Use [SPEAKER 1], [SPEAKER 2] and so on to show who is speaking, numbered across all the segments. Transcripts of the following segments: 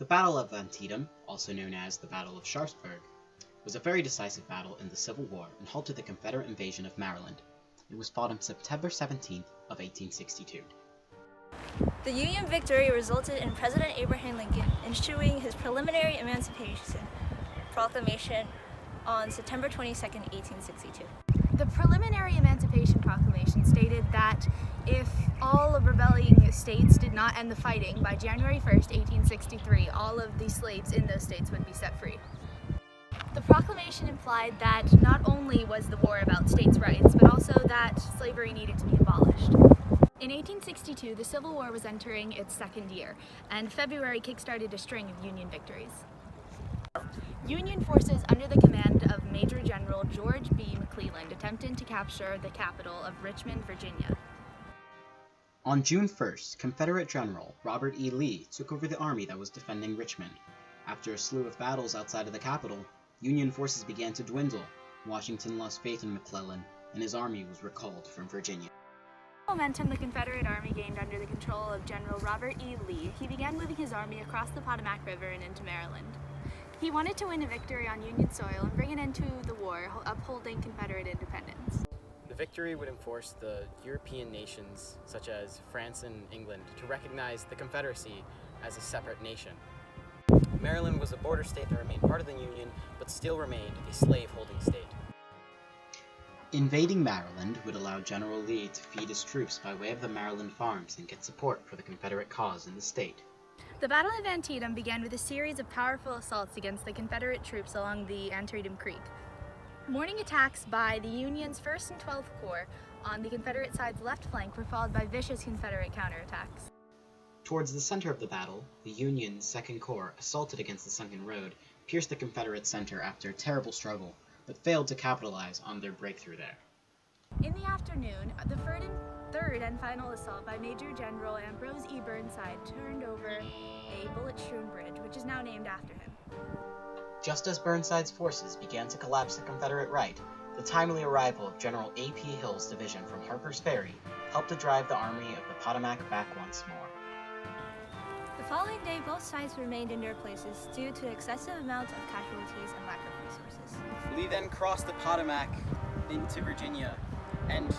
[SPEAKER 1] Battle of Antietam, also known as the Battle of Sharpsburg, was a very decisive battle in the Civil War and halted the Confederate invasion of Maryland. It was fought on September 17th of 1862.
[SPEAKER 2] The Union victory resulted in President Abraham Lincoln issuing his preliminary Emancipation Proclamation on September 22, 1862.
[SPEAKER 3] The preliminary Emancipation Proclamation stated that if all of rebelling states did not end the fighting by January 1st, 1863, all of the slaves in those states would be set free. The proclamation implied that not only was the war about states' rights, but also that slavery needed to be abolished. In 1862, the Civil War was entering its second year, and February kick-started a string of Union victories. Union forces under the command of Major General George B. McClellan attempted to capture the capital of Richmond, Virginia.
[SPEAKER 1] On June 1st, Confederate General Robert E. Lee took over the army that was defending Richmond. After a slew of battles outside of the capital, Union forces began to dwindle. Washington lost faith in McClellan, and his army was recalled from Virginia.
[SPEAKER 3] Momentum the Confederate Army gained under the control of General Robert E. Lee, he began moving his army across the Potomac River and into Maryland. He wanted to win a victory on Union soil and bring an end to the war, upholding Confederate independence.
[SPEAKER 4] The victory would enforce the European nations, such as France and England, to recognize the Confederacy as a separate nation. Maryland was a border state that remained part of the Union, but still remained a slave-holding state.
[SPEAKER 1] Invading Maryland would allow General Lee to feed his troops by way of the Maryland farms and get support for the Confederate cause in the state.
[SPEAKER 3] The Battle of Antietam began with a series of powerful assaults against the Confederate troops along the Antietam Creek. Morning attacks by the Union's 1st and 12th Corps on the Confederate side's left flank were followed by vicious Confederate counterattacks.
[SPEAKER 1] Towards the center of the battle, the Union's 2nd Corps assaulted against the sunken road, pierced the Confederate center after a terrible struggle, but failed to capitalize on their breakthrough there.
[SPEAKER 3] In the afternoon, the third and final assault by Major General Ambrose E. Burnside turned over a bullet-strewn bridge, which is now named after him.
[SPEAKER 1] Just as Burnside's forces began to collapse the Confederate right, the timely arrival of General A.P. Hill's division from Harper's Ferry helped to drive the Army of the Potomac back once more.
[SPEAKER 2] The following day, both sides remained in their places due to excessive amounts of casualties and lack of resources.
[SPEAKER 5] Lee then crossed the Potomac into Virginia, and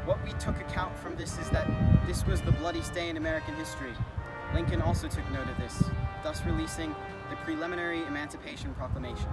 [SPEAKER 5] what we took account from this is that this was the bloodiest day in American history. Lincoln also took note of this, thus releasing the preliminary Emancipation Proclamation.